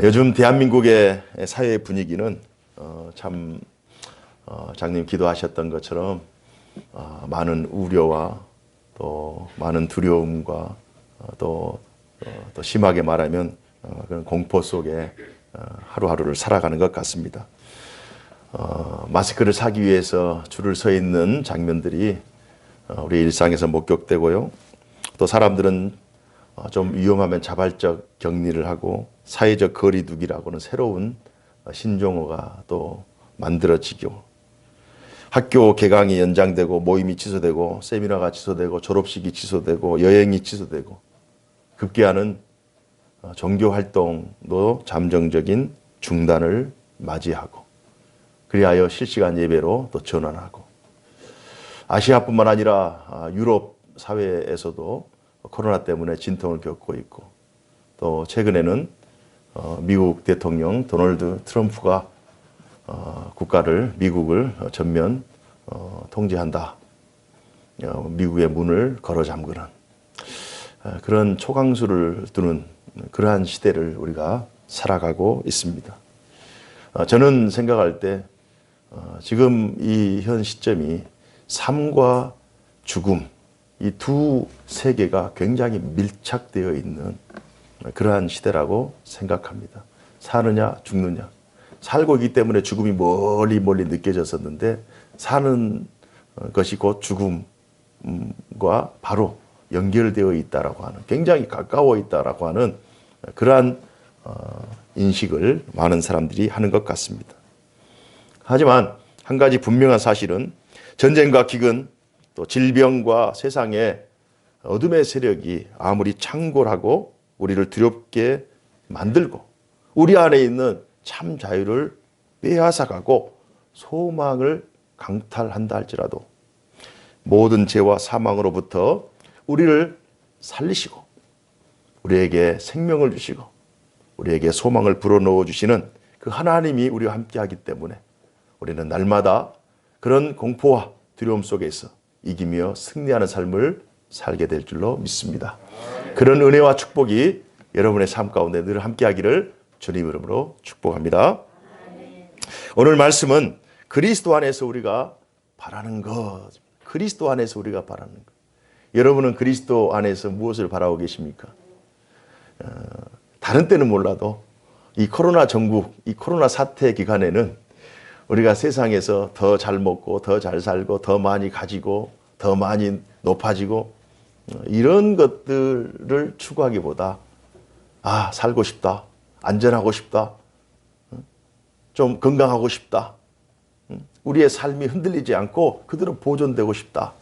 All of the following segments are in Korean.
요즘 대한민국의 사회 분위기는 참 장님 기도하셨던 것처럼 많은 우려와 또 많은 두려움과 또 심하게 말하면 그런 공포 속에 하루하루를 살아가는 것 같습니다. 마스크를 사기 위해서 줄을 서 있는 장면들이 우리 일상에서 목격되고요. 또 사람들은 좀 위험하면 자발적 격리를 하고 사회적 거리두기라고는 새로운 신종어가 또 만들어지고, 학교 개강이 연장되고 모임이 취소되고 세미나가 취소되고 졸업식이 취소되고 여행이 취소되고 급기야는 종교 활동도 잠정적인 중단을 맞이하고, 그리하여 실시간 예배로 또 전환하고, 아시아뿐만 아니라 유럽 사회에서도 코로나 때문에 진통을 겪고 있고, 또 최근에는 미국 대통령 도널드 트럼프가 미국을 전면 통제한다, 미국의 문을 걸어 잠그는 그런 초강수를 두는 그러한 시대를 우리가 살아가고 있습니다. 저는 생각할 때 지금 이 현 시점이 삶과 죽음, 이 두 세계가 굉장히 밀착되어 있는 그러한 시대라고 생각합니다. 사느냐 죽느냐. 살고 있기 때문에 죽음이 멀리 느껴졌었는데, 사는 것이 곧 죽음과 바로 연결되어 있다라고 하는, 굉장히 가까워 있다라고 하는 그러한 인식을 많은 사람들이 하는 것 같습니다. 하지만 한 가지 분명한 사실은 전쟁과 기근, 또 질병과 세상의 어둠의 세력이 아무리 창궐하고 우리를 두렵게 만들고 우리 안에 있는 참 자유를 빼앗아가고 소망을 강탈한다 할지라도, 모든 죄와 사망으로부터 우리를 살리시고 우리에게 생명을 주시고 우리에게 소망을 불어넣어 주시는 그 하나님이 우리와 함께하기 때문에 우리는 날마다 그런 공포와 두려움 속에서 이기며 승리하는 삶을 살게 될 줄로 믿습니다. 그런 은혜와 축복이 여러분의 삶 가운데 늘 함께하기를 주님 이름으로 축복합니다. 오늘 말씀은 그리스도 안에서 우리가 바라는 것, 그리스도 안에서 우리가 바라는 것. 여러분은 그리스도 안에서 무엇을 바라고 계십니까? 다른 때는 몰라도 이 코로나 전국, 이 코로나 사태 기간에는 우리가 세상에서 더 잘 먹고 더 잘 살고 더 많이 가지고 더 많이 높아지고 이런 것들을 추구하기보다 살고 싶다, 안전하고 싶다, 좀 건강하고 싶다, 우리의 삶이 흔들리지 않고 그대로 보존되고 싶다,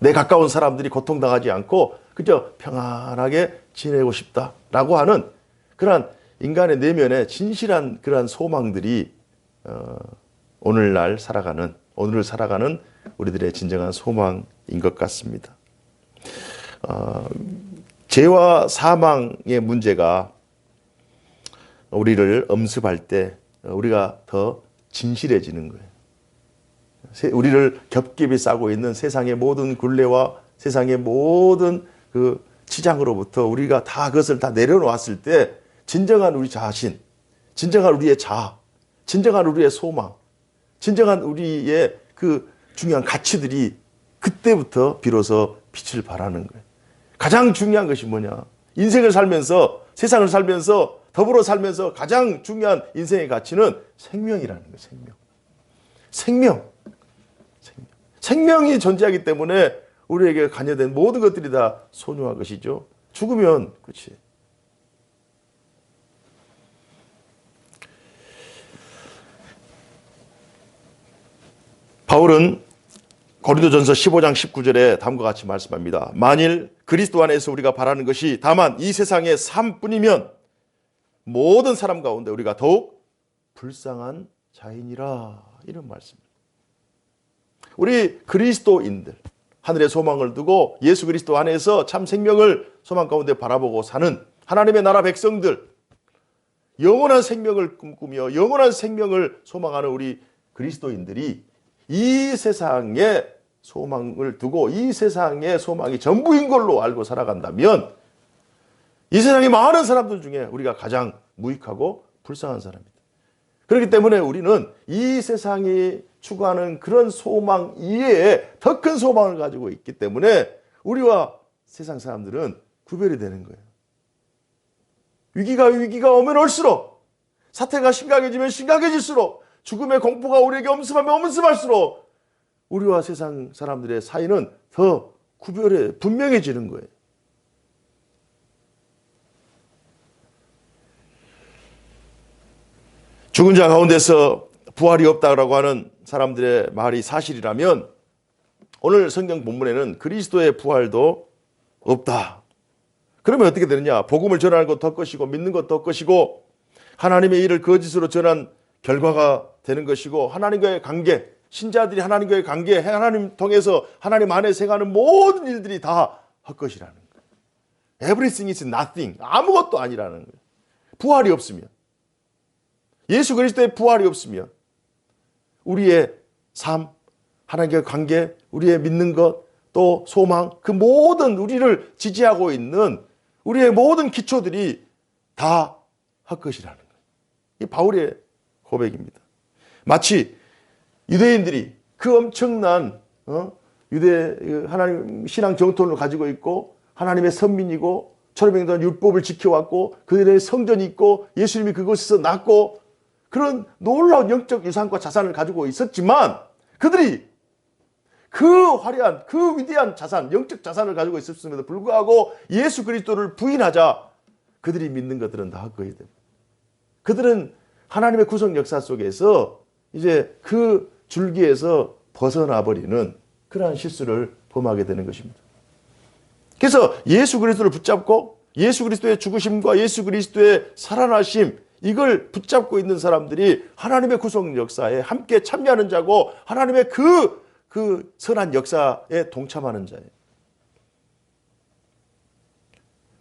내 가까운 사람들이 고통당하지 않고 그저 평안하게 지내고 싶다라고 하는 그러한 인간의 내면의 진실한 그러한 소망들이 오늘을 살아가는 우리들의 진정한 소망인 것 같습니다. 죄와 사망의 문제가 우리를 엄습할 때 우리가 더 진실해지는 거예요. 우리를 겹겹이 싸고 있는 세상의 모든 굴레와 세상의 모든 그 치장으로부터 우리가 다 그것을 다 내려놓았을 때 진정한 우리 자신, 진정한 우리의 자아, 진정한 우리의 소망, 진정한 우리의 그 중요한 가치들이 그때부터 비로소 빛을 발하는 거예요. 가장 중요한 것이 뭐냐? 인생을 살면서, 세상을 살면서, 더불어 살면서 가장 중요한 인생의 가치는 생명이라는 거예요. 생명이 존재하기 때문에 우리에게 관여된 모든 것들이 다 소중한 것이죠. 죽으면 그렇지. 바울은 고린도전서 15장 19절에 다음과 같이 말씀합니다. 만일 그리스도 안에서 우리가 바라는 것이 다만 이 세상의 삶뿐이면 모든 사람 가운데 우리가 더욱 불쌍한 자인이라, 이런 말씀입니다. 우리 그리스도인들, 하늘의 소망을 두고 예수 그리스도 안에서 참 생명을 소망 가운데 바라보고 사는 하나님의 나라 백성들, 영원한 생명을 꿈꾸며 영원한 생명을 소망하는 우리 그리스도인들이 이 세상에 소망을 두고 이 세상의 소망이 전부인 걸로 알고 살아간다면 이 세상의 많은 사람들 중에 우리가 가장 무익하고 불쌍한 사람입니다. 그렇기 때문에 우리는 이 세상이 추구하는 그런 소망 이외에 더 큰 소망을 가지고 있기 때문에 우리와 세상 사람들은 구별이 되는 거예요. 위기가 오면 올수록, 사태가 심각해지면 심각해질수록, 죽음의 공포가 우리에게 엄습하면 엄습할수록 우리와 세상 사람들의 사이는 더 분명해지는 거예요. 죽은 자 가운데서 부활이 없다고 하는 사람들의 말이 사실이라면 오늘 성경 본문에는 그리스도의 부활도 없다. 그러면 어떻게 되느냐? 복음을 전하는 것 더 것이고 믿는 것 더 것이고 하나님의 일을 거짓으로 전한 결과가 되는 것이고 하나님과의 관계, 신자들이 하나님과의 관계, 하나님 통해서 하나님 안에 생하는 모든 일들이 다 헛것이라는 거예요. Everything is nothing. 아무것도 아니라는 거예요. 부활이 없으면, 예수 그리스도의 부활이 없으면 우리의 삶, 하나님과의 관계, 우리의 믿는 것, 또 소망, 그 모든 우리를 지지하고 있는 우리의 모든 기초들이 다 헛것이라는 거예요. 이 바울의 고백입니다. 마치 유대인들이 그 엄청난 유대 하나님 신앙 정통을 가지고 있고 하나님의 선민이고 1500년 동안 율법을 지켜왔고 그들의 성전이 있고 예수님이 그곳에서 낳고 그런 놀라운 영적 유산과 자산을 가지고 있었지만 그들이 그 화려한 그 위대한 자산, 영적 자산을 가지고 있었음에도 불구하고 예수 그리스도를 부인하자 그들이 믿는 것들은 다 헛것이 됩니다. 그들은 하나님의 구속 역사 속에서 이제 그 줄기에서 벗어나 버리는 그러한 실수를 범하게 되는 것입니다. 그래서 예수 그리스도를 붙잡고 예수 그리스도의 죽으심과 예수 그리스도의 살아나심 이걸 붙잡고 있는 사람들이 하나님의 구속 역사에 함께 참여하는 자고 하나님의 그 선한 역사에 동참하는 자예요.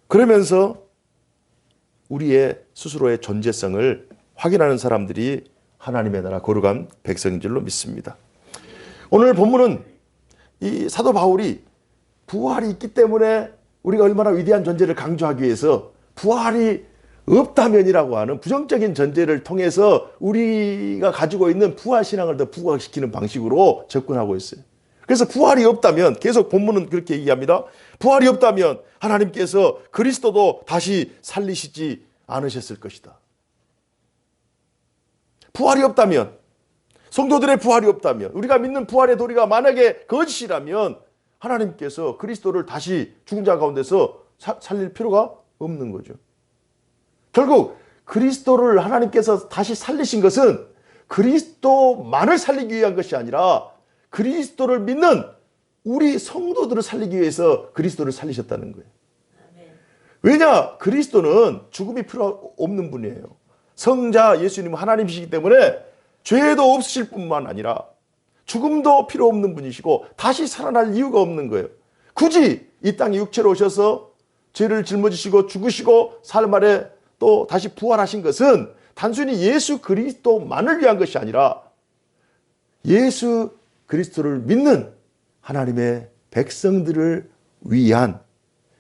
그러면서 우리의 스스로의 존재성을 확인하는 사람들이 하나님의 나라 거룩한 백성인 줄로 믿습니다. 오늘 본문은 이 사도 바울이 부활이 있기 때문에 우리가 얼마나 위대한 존재를 강조하기 위해서 부활이 없다면이라고 하는 부정적인 전제를 통해서 우리가 가지고 있는 부활신앙을 더 부각시키는 방식으로 접근하고 있어요. 그래서 부활이 없다면 계속 본문은 그렇게 얘기합니다. 부활이 없다면 하나님께서 그리스도도 다시 살리시지 않으셨을 것이다. 부활이 없다면, 성도들의 부활이 없다면, 우리가 믿는 부활의 도리가 만약에 거짓이라면 하나님께서 그리스도를 다시 죽은 자 가운데서 살릴 필요가 없는 거죠. 결국 그리스도를 하나님께서 다시 살리신 것은 그리스도만을 살리기 위한 것이 아니라 그리스도를 믿는 우리 성도들을 살리기 위해서 그리스도를 살리셨다는 거예요. 왜냐? 그리스도는 죽음이 필요 없는 분이에요. 성자 예수님은 하나님이시기 때문에 죄도 없으실 뿐만 아니라 죽음도 필요 없는 분이시고 다시 살아날 이유가 없는 거예요. 굳이 이 땅에 육체로 오셔서 죄를 짊어지시고 죽으시고 사흘 만에 또 다시 부활하신 것은 단순히 예수 그리스도만을 위한 것이 아니라 예수 그리스도를 믿는 하나님의 백성들을 위한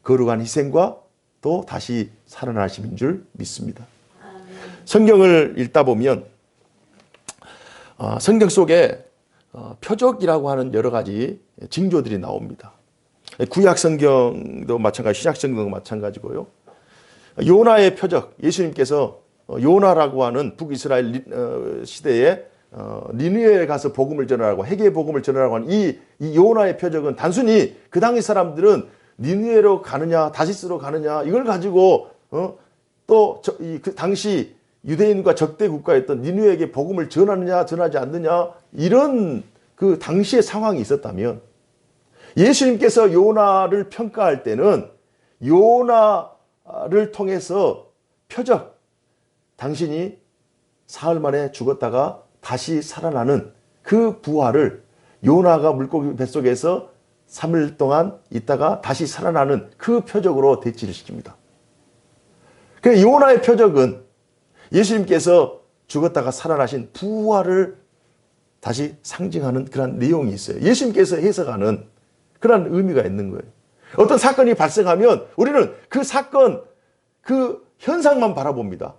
거룩한 희생과 또 다시 살아나심인 줄 믿습니다. 성경을 읽다 보면 성경 속에 표적이라고 하는 여러 가지 징조들이 나옵니다. 구약 성경도 마찬가지, 신약 성경도 마찬가지고요. 요나의 표적, 예수님께서 요나라고 하는 북이스라엘 시대에 니느웨에 가서 복음을 전하라고, 회개의 복음을 전하라고 하는 이 요나의 표적은 단순히 그 당시 사람들은 니느웨로 가느냐 다시스로 가느냐 이걸 가지고 또 그 당시 유대인과 적대 국가였던 니느웨에게 복음을 전하느냐 전하지 않느냐 이런 그 당시의 상황이 있었다면 예수님께서 요나를 평가할 때는 요나를 통해서 표적, 당신이 사흘 만에 죽었다가 다시 살아나는 그 부활을 요나가 물고기 뱃속에서 3일 동안 있다가 다시 살아나는 그 표적으로 대치를 시킵니다. 그 요나의 표적은 예수님께서 죽었다가 살아나신 부활을 다시 상징하는 그런 내용이 있어요. 예수님께서 해석하는 그런 의미가 있는 거예요. 어떤 사건이 발생하면 우리는 그 사건, 그 현상만 바라봅니다.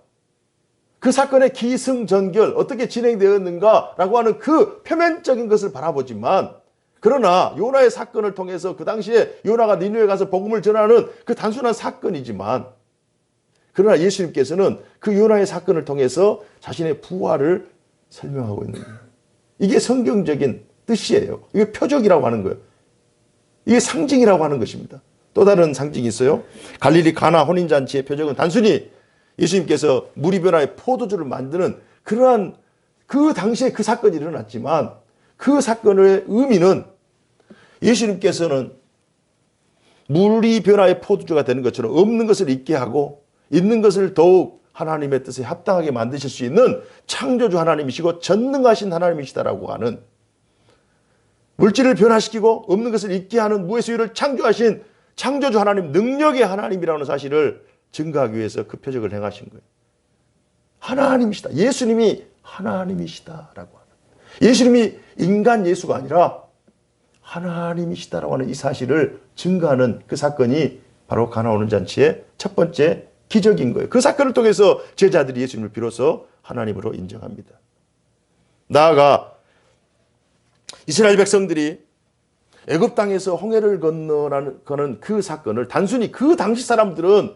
그 사건의 기승전결 어떻게 진행되었는가라고 하는 그 표면적인 것을 바라보지만, 그러나 요나의 사건을 통해서 그 당시에 요나가 니느웨에 가서 복음을 전하는 그 단순한 사건이지만, 그러나 예수님께서는 그 요나의 사건을 통해서 자신의 부활을 설명하고 있는 거예요. 이게 성경적인 뜻이에요. 이게 표적이라고 하는 거예요. 이게 상징이라고 하는 것입니다. 또 다른 상징이 있어요. 갈릴리 가나 혼인잔치의 표적은 단순히 예수님께서 물이 변화의 포도주를 만드는 그러한 그 당시에 그 사건이 일어났지만, 그 사건의 의미는 예수님께서는 물이 변화의 포도주가 되는 것처럼 없는 것을 있게 하고 있는 것을 더욱 하나님의 뜻에 합당하게 만드실 수 있는 창조주 하나님이시고 전능하신 하나님이시다라고 하는, 물질을 변화시키고 없는 것을 있게 하는 무에서유를 창조하신 창조주 하나님, 능력의 하나님이라는 사실을 증거하기 위해서 그 표적을 행하신 거예요. 하나님이시다. 예수님이 하나님이시다라고 하는, 예수님이 인간 예수가 아니라 하나님이시다라고 하는 이 사실을 증거하는 그 사건이 바로 가나 혼인잔치의 첫 번째 기적인 거예요. 그 사건을 통해서 제자들이 예수님을 비로소 하나님으로 인정합니다. 나아가 이스라엘 백성들이 애굽 땅에서 홍해를 건너가는 그 사건을 단순히, 그 당시 사람들은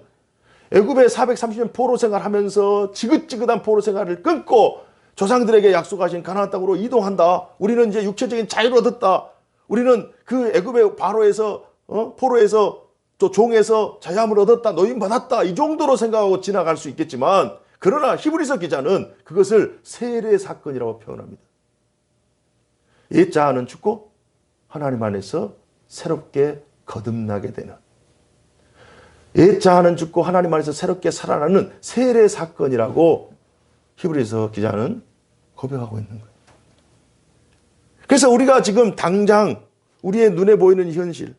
애굽에 430년 포로 생활하면서 지긋지긋한 포로 생활을 끊고 조상들에게 약속하신 가나안 땅으로 이동한다. 우리는 이제 육체적인 자유를 얻었다. 우리는 그 애굽의 바로에서 포로에서 또 종에서 자유함을 얻었다. 노임받았다. 이 정도로 생각하고 지나갈 수 있겠지만, 그러나 히브리서 기자는 그것을 세례 사건이라고 표현합니다. 옛자아는 죽고 하나님 안에서 새롭게 거듭나게 되는, 옛자아는 죽고 하나님 안에서 새롭게 살아나는 세례 사건이라고 히브리서 기자는 고백하고 있는 거예요. 그래서 우리가 지금 당장 우리의 눈에 보이는 현실,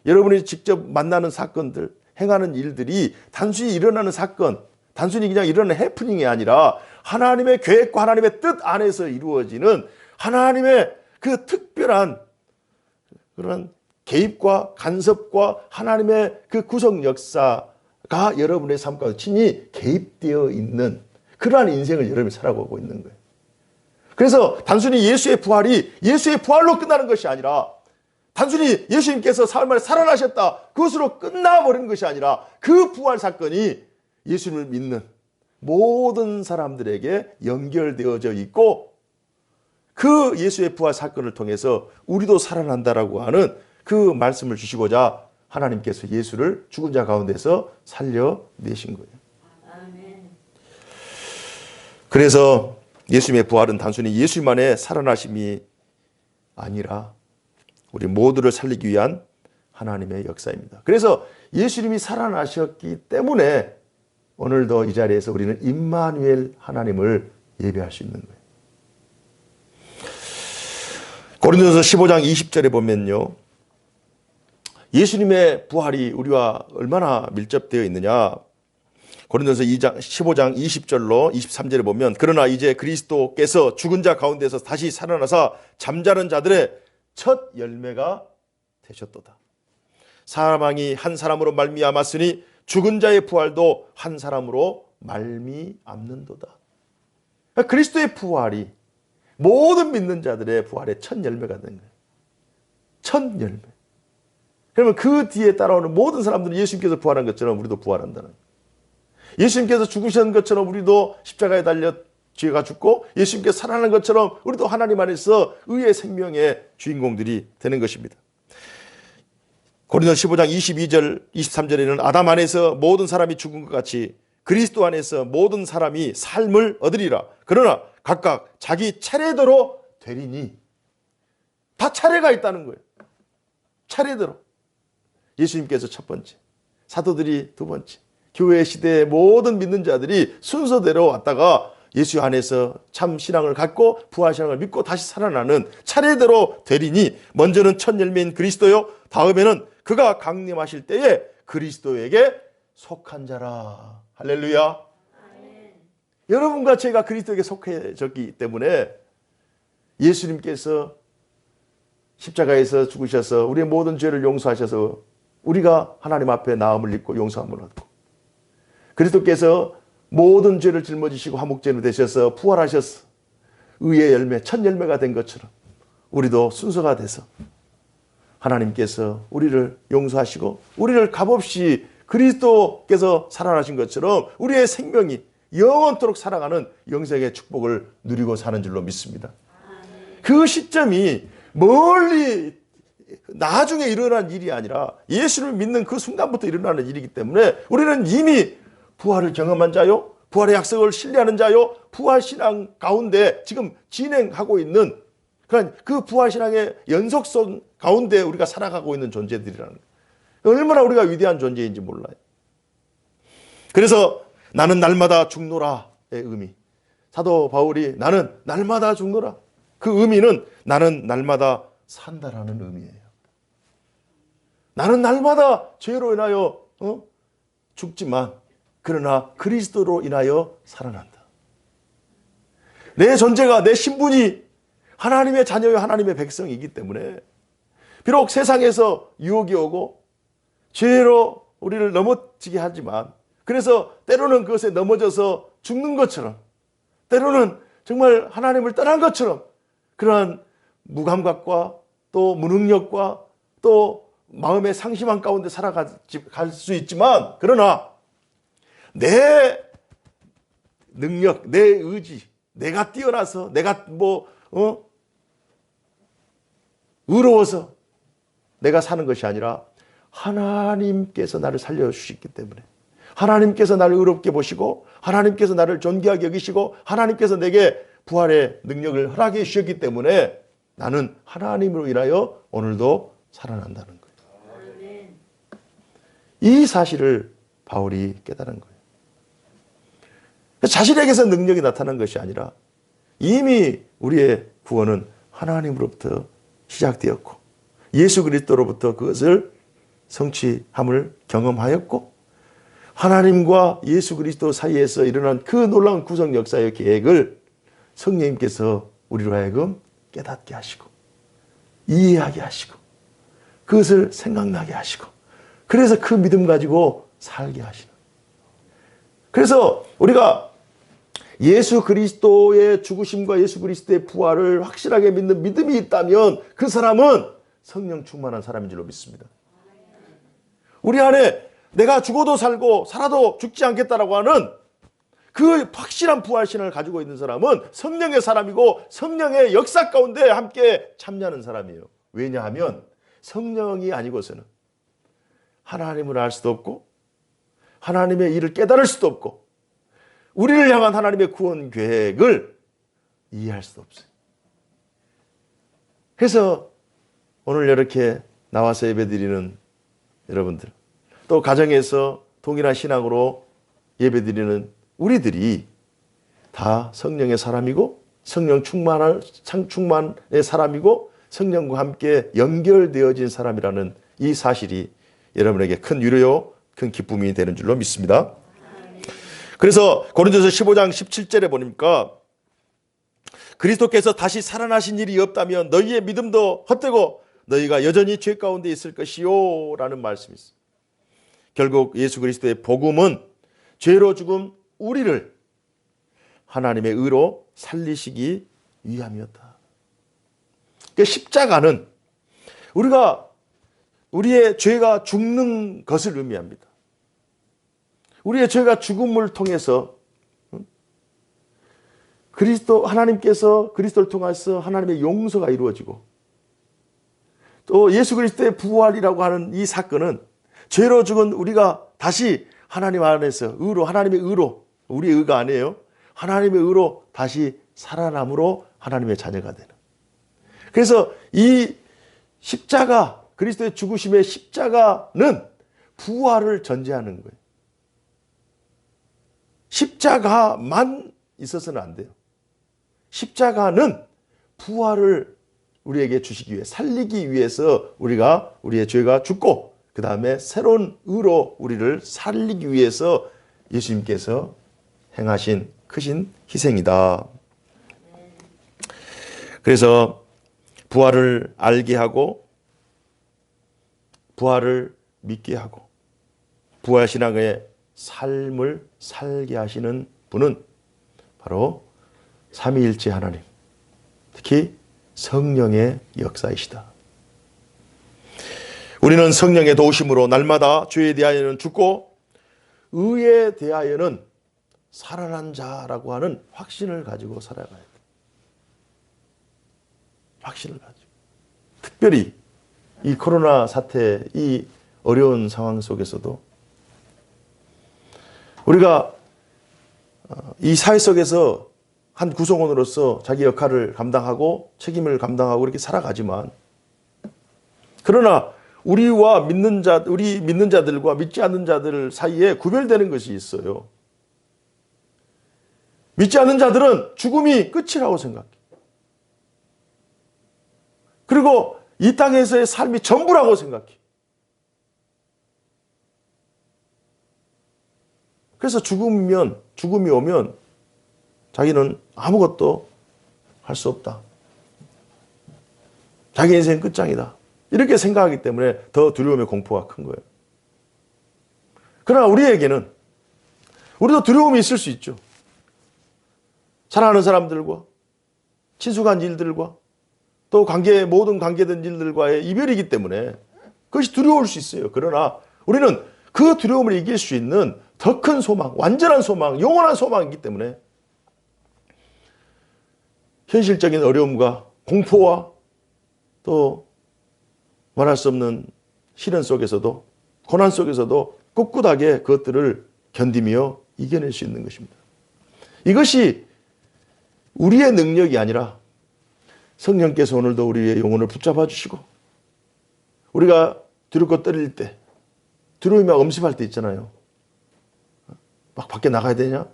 여러분이 직접 만나는 사건들, 행하는 일들이 단순히 일어나는 사건, 단순히 그냥 일어나는 해프닝이 아니라 하나님의 계획과 하나님의 뜻 안에서 이루어지는 하나님의 그 특별한 그런 개입과 간섭과 하나님의 그 구속 역사가 여러분의 삶 가운데 친히 개입되어 있는 그러한 인생을 여러분이 살아가고 있는 거예요. 그래서 단순히 예수의 부활이 예수의 부활로 끝나는 것이 아니라, 단순히 예수님께서 사흘 만에 살아나셨다, 그것으로 끝나버리는 것이 아니라, 그 부활 사건이 예수님을 믿는 모든 사람들에게 연결되어져 있고, 그 예수의 부활 사건을 통해서 우리도 살아난다라고 하는 그 말씀을 주시고자 하나님께서 예수를 죽은 자 가운데서 살려내신 거예요. 그래서 예수님의 부활은 단순히 예수님만의 살아나심이 아니라 우리 모두를 살리기 위한 하나님의 역사입니다. 그래서 예수님이 살아나셨기 때문에 오늘도 이 자리에서 우리는 임마누엘 하나님을 예배할 수 있는 거예요. 고린도서 15장 20절에 보면요, 예수님의 부활이 우리와 얼마나 밀접되어 있느냐. 고린도서 15장 20절로 23절에 보면, 그러나 이제 그리스도께서 죽은 자 가운데서 다시 살아나사 잠자는 자들의 첫 열매가 되셨도다. 사망이 한 사람으로 말미암았으니 죽은 자의 부활도 한 사람으로 말미암는도다. 그러니까 그리스도의 부활이 모든 믿는 자들의 부활의 첫 열매가 된 거예요. 첫 열매. 그러면 그 뒤에 따라오는 모든 사람들은 예수님께서 부활한 것처럼 우리도 부활한다는 거예요. 예수님께서 죽으신 것처럼 우리도 십자가에 달려 죄가 죽고, 예수님께서 살아난 것처럼 우리도 하나님 안에서 의의 생명의 주인공들이 되는 것입니다. 고린도서 15장 22절 23절에는 아담 안에서 모든 사람이 죽은 것 같이 그리스도 안에서 모든 사람이 삶을 얻으리라. 그러나 각각 자기 차례대로 되리니. 다 차례가 있다는 거예요. 차례대로. 예수님께서 첫 번째, 사도들이 두 번째, 교회 시대의 모든 믿는 자들이 순서대로 왔다가 예수 안에서 참 신앙을 갖고 부활 신앙을 믿고 다시 살아나는 차례대로 되리니, 먼저는 첫 열매인 그리스도요, 다음에는 그가 강림하실 때에 그리스도에게 속한 자라. 할렐루야. 아멘. 여러분과 제가 그리스도에게 속해졌기 때문에 예수님께서 십자가에서 죽으셔서 우리의 모든 죄를 용서하셔서 우리가 하나님 앞에 나음을 입고 용서함을 얻고, 그리스도께서 모든 죄를 짊어지시고 화목제로 되셔서 부활하셔서 의의 열매, 첫 열매가 된 것처럼 우리도 순서가 돼서 하나님께서 우리를 용서하시고 우리를 값없이 그리스도께서 살아나신 것처럼 우리의 생명이 영원토록 살아가는 영생의 축복을 누리고 사는 줄로 믿습니다. 그 시점이 멀리 나중에 일어난 일이 아니라 예수를 믿는 그 순간부터 일어나는 일이기 때문에 우리는 이미 부활을 경험한 자요, 부활의 약속을 신뢰하는 자요, 부활신앙 가운데 지금 진행하고 있는 그 부활신앙의 연속성 가운데 우리가 살아가고 있는 존재들이라는 거예요. 얼마나 우리가 위대한 존재인지 몰라요. 그래서 나는 날마다 죽노라의 의미, 사도 바울이 나는 날마다 죽노라, 그 의미는 나는 날마다 산다라는 의미예요. 나는 날마다 죄로 인하여 죽지만 그러나 그리스도로 인하여 살아난다. 내 존재가, 내 신분이 하나님의 자녀요 하나님의 백성이기 때문에 비록 세상에서 유혹이 오고 죄로 우리를 넘어지게 하지만, 그래서 때로는 그것에 넘어져서 죽는 것처럼, 때로는 정말 하나님을 떠난 것처럼 그러한 무감각과 또 무능력과 또 마음의 상심한 가운데 살아갈 수 있지만, 그러나 내 능력, 내 의지, 내가 뛰어나서, 내가 의로워서 내가 사는 것이 아니라 하나님께서 나를 살려주시기 때문에, 하나님께서 나를 의롭게 보시고 하나님께서 나를 존귀하게 여기시고 하나님께서 내게 부활의 능력을 허락해 주셨기 때문에 나는 하나님으로 인하여 오늘도 살아난다는 거예요. 이 사실을 바울이 깨달은 거예요. 자신에게서 능력이 나타난 것이 아니라 이미 우리의 구원은 하나님으로부터 시작되었고 예수 그리스도로부터 그것을 성취함을 경험하였고, 하나님과 예수 그리스도 사이에서 일어난 그 놀라운 구속 역사의 계획을 성령님께서 우리로 하여금 깨닫게 하시고 이해하게 하시고 그것을 생각나게 하시고, 그래서 그 믿음 가지고 살게 하시는. 그래서 우리가 예수 그리스도의 죽으심과 예수 그리스도의 부활을 확실하게 믿는 믿음이 있다면 그 사람은 성령 충만한 사람인 줄로 믿습니다. 우리 안에 내가 죽어도 살고 살아도 죽지 않겠다라고 하는 그 확실한 부활신을 가지고 있는 사람은 성령의 사람이고 성령의 역사 가운데 함께 참여하는 사람이에요. 왜냐하면 성령이 아니고서는 하나님을 알 수도 없고 하나님의 일을 깨달을 수도 없고 우리를 향한 하나님의 구원 계획을 이해할 수도 없어요. 그래서 오늘 이렇게 나와서 예배드리는 여러분들, 또 가정에서 동일한 신앙으로 예배드리는 우리들이 다 성령의 사람이고 성령 충만의 사람이고 성령과 함께 연결되어진 사람이라는 이 사실이 여러분에게 큰 위로요, 큰 기쁨이 되는 줄로 믿습니다. 그래서 고린도서 15장 17절에 보니까 그리스도께서 다시 살아나신 일이 없다면 너희의 믿음도 헛되고 너희가 여전히 죄 가운데 있을 것이요 라는 말씀이 있어요. 결국 예수 그리스도의 복음은 죄로 죽은 우리를 하나님의 의로 살리시기 위함이었다. 그러니까 십자가는 우리의 죄가 죽는 것을 의미합니다. 우리의 죄가 죽음을 통해서 하나님께서 그리스도를 통해서 하나님의 용서가 이루어지고, 또 예수 그리스도의 부활이라고 하는 이 사건은 죄로 죽은 우리가 다시 하나님 안에서 하나님의 의로, 우리의 의가 아니에요, 하나님의 의로 다시 살아남으로 하나님의 자녀가 되는. 그래서 이 십자가, 그리스도의 죽으심의 십자가는 부활을 전제하는 거예요. 십자가만 있어서는 안 돼요. 십자가는 부활을 우리에게 주시기 위해, 살리기 위해서 우리의 죄가 죽고 그 다음에 새로운 의로 우리를 살리기 위해서 예수님께서 행하신 크신 희생이다. 그래서 부활을 알게 하고 부활을 믿게 하고 부활신앙의 삶을 살게 하시는 분은 바로 삼위일체 하나님, 특히 성령의 역사이시다. 우리는 성령의 도우심으로 날마다 죄에 대하여는 죽고 의에 대하여는 살아난 자라고 하는 확신을 가지고 살아가야 돼. 확신을 가지고. 특별히 이 코로나 사태, 이 어려운 상황 속에서도 우리가 이 사회 속에서 한 구성원으로서 자기 역할을 감당하고 책임을 감당하고 이렇게 살아가지만, 그러나 우리와 우리 믿는 자들과 믿지 않는 자들 사이에 구별되는 것이 있어요. 믿지 않는 자들은 죽음이 끝이라고 생각해. 그리고 이 땅에서의 삶이 전부라고 생각해. 그래서 죽음이 오면 자기는 아무것도 할 수 없다. 자기 인생 끝장이다. 이렇게 생각하기 때문에 더 두려움의 공포가 큰 거예요. 그러나 우리에게는, 우리도 두려움이 있을 수 있죠. 사랑하는 사람들과 친숙한 일들과 또 모든 관계된 일들과의 이별이기 때문에 그것이 두려울 수 있어요. 그러나 우리는 그 두려움을 이길 수 있는 더 큰 소망, 완전한 소망, 영원한 소망이기 때문에 현실적인 어려움과 공포와 또 말할 수 없는 시련 속에서도, 고난 속에서도 꿋꿋하게 그것들을 견디며 이겨낼 수 있는 것입니다. 이것이 우리의 능력이 아니라 성령께서 오늘도 우리의 영혼을 붙잡아 주시고, 우리가 두렵고 떨릴 때, 두려움이 막 엄습할 때 있잖아요. 막 밖에 나가야 되냐?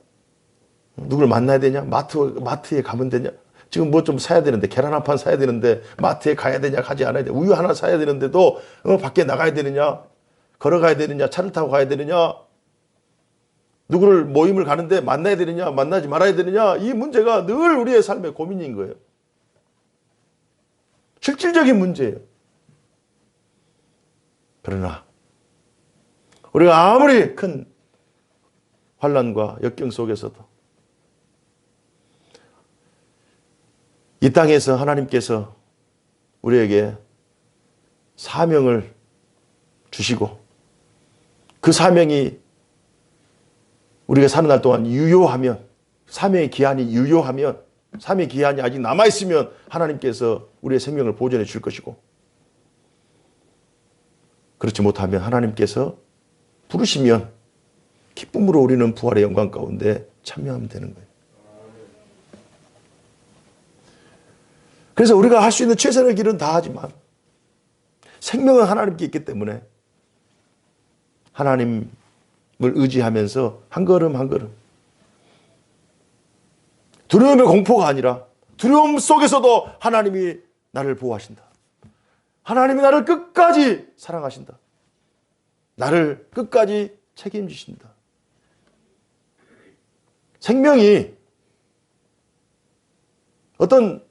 누굴 만나야 되냐? 마트에 가면 되냐? 지금 뭐 좀 사야 되는데, 계란 한 판 사야 되는데 마트에 가야 되냐, 가지 않아야 되냐? 우유 하나 사야 되는데도 밖에 나가야 되느냐? 걸어가야 되느냐? 차를 타고 가야 되느냐? 누구를 모임을 가는데 만나야 되느냐, 만나지 말아야 되느냐? 이 문제가 늘 우리의 삶의 고민인 거예요. 실질적인 문제예요. 그러나 우리가 아무리 큰 환난과 역경 속에서도 이 땅에서 하나님께서 우리에게 사명을 주시고, 그 사명이 우리가 사는 날 동안 유효하면, 사명의 기한이 유효하면, 사명의 기한이 아직 남아있으면 하나님께서 우리의 생명을 보존해 줄 것이고, 그렇지 못하면 하나님께서 부르시면 기쁨으로 우리는 부활의 영광 가운데 참여하면 되는 거예요. 그래서 우리가 할 수 있는 최선의 길은 다 하지만 생명은 하나님께 있기 때문에 하나님을 의지하면서 한 걸음 한 걸음, 두려움의 공포가 아니라 두려움 속에서도 하나님이 나를 보호하신다. 하나님이 나를 끝까지 사랑하신다. 나를 끝까지 책임지신다. 생명이 어떤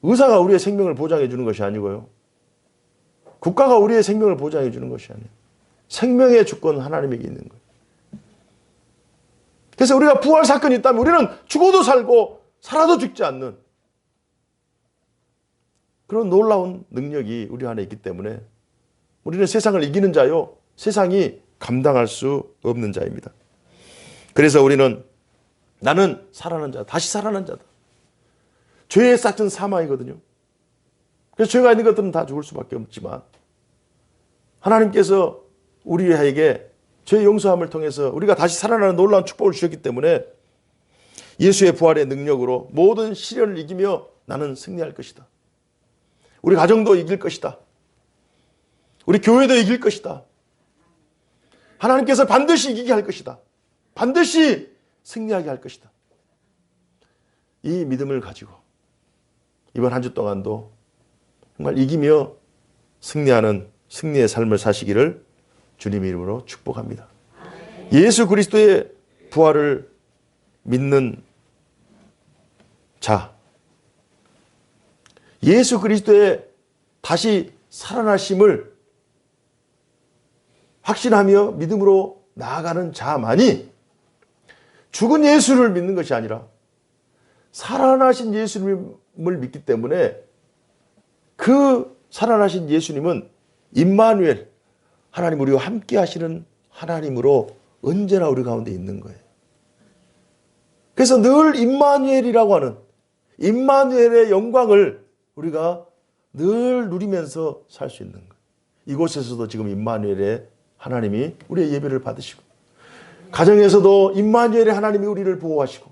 의사가 우리의 생명을 보장해 주는 것이 아니고요, 국가가 우리의 생명을 보장해 주는 것이 아니에요. 생명의 주권은 하나님에게 있는 거예요. 그래서 우리가 부활 사건이 있다면 우리는 죽어도 살고 살아도 죽지 않는 그런 놀라운 능력이 우리 안에 있기 때문에 우리는 세상을 이기는 자요, 세상이 감당할 수 없는 자입니다. 그래서 우리는 나는 살아난 자다, 다시 살아난 자다. 죄의 싹은 사망이거든요. 그래서 죄가 있는 것들은 다 죽을 수밖에 없지만 하나님께서 우리에게 죄의 용서함을 통해서 우리가 다시 살아나는 놀라운 축복을 주셨기 때문에 예수의 부활의 능력으로 모든 시련을 이기며 나는 승리할 것이다. 우리 가정도 이길 것이다. 우리 교회도 이길 것이다. 하나님께서 반드시 이기게 할 것이다. 반드시 승리하게 할 것이다. 이 믿음을 가지고 이번 한 주 동안도 정말 이기며 승리하는 승리의 삶을 사시기를 주님 이름으로 축복합니다. 예수 그리스도의 부활을 믿는 자, 예수 그리스도의 다시 살아나심을 확신하며 믿음으로 나아가는 자만이 죽은 예수를 믿는 것이 아니라 살아나신 예수님을 믿기 때문에 그 살아나신 예수님은 임마누엘, 하나님 우리와 함께 하시는 하나님으로 언제나 우리 가운데 있는 거예요. 그래서 늘 임마누엘이라고 하는 임마누엘의 영광을 우리가 늘 누리면서 살 수 있는 거예요. 이곳에서도 지금 임마누엘의 하나님이 우리의 예배를 받으시고, 가정에서도 임마누엘의 하나님이 우리를 보호하시고,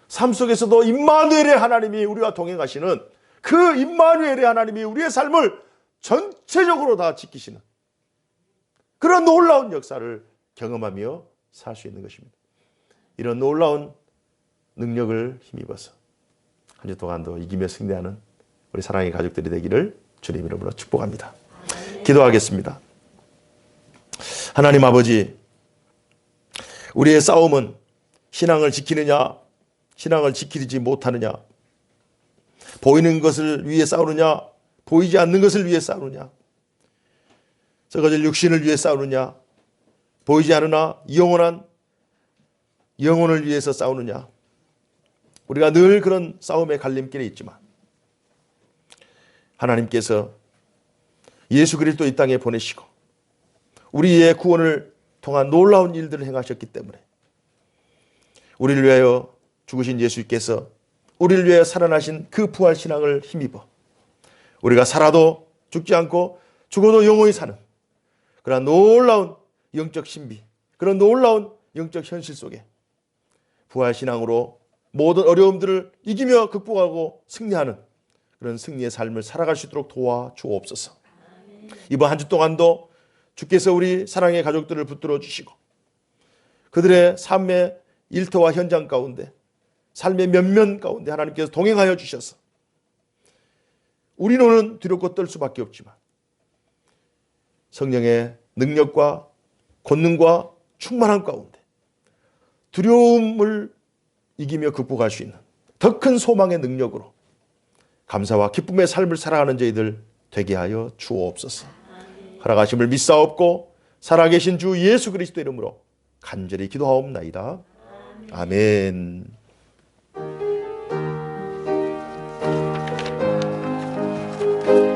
삶 속에서도 임마누엘의 하나님이 우리와 동행하시는 그 임마누엘의 하나님이 우리의 삶을 전체적으로 다 지키시는 그런 놀라운 역사를 경험하며 살 수 있는 것입니다. 이런 놀라운 능력을 힘입어서 한 주 동안도 이기며 승리하는 우리 사랑의 가족들이 되기를 주님 이름으로 축복합니다. 기도하겠습니다. 하나님 아버지, 우리의 싸움은 신앙을 지키느냐, 신앙을 지키지 못하느냐, 보이는 것을 위해 싸우느냐, 보이지 않는 것을 위해 싸우느냐, 썩어질 육신을 위해 싸우느냐, 보이지 않으나 영원한 영혼을 위해서 싸우느냐. 우리가 늘 그런 싸움의 갈림길에 있지만 하나님께서 예수 그리스도 이 땅에 보내시고 우리의 구원을 통한 놀라운 일들을 행하셨기 때문에 우리를 위하여 죽으신 예수께서 우리를 위하여 살아나신 그 부활 신앙을 힘입어 우리가 살아도 죽지 않고 죽어도 영원히 사는 그런 놀라운 영적 신비, 그런 놀라운 영적 현실 속에 부활 신앙으로 모든 어려움들을 이기며 극복하고 승리하는 그런 승리의 삶을 살아갈 수 있도록 도와주옵소서. 이번 한 주 동안도 주께서 우리 사랑의 가족들을 붙들어 주시고 그들의 삶의 일터와 현장 가운데, 삶의 면면 가운데 하나님께서 동행하여 주셔서 우리는 두렵고 떨 수밖에 없지만 성령의 능력과 권능과 충만함 가운데 두려움을 이기며 극복할 수 있는 더 큰 소망의 능력으로 감사와 기쁨의 삶을 살아가는 저희들 되게 하여 주옵소서. 허락하심을 믿사옵고 살아계신 주 예수 그리스도 이름으로 간절히 기도하옵나이다. 아멘.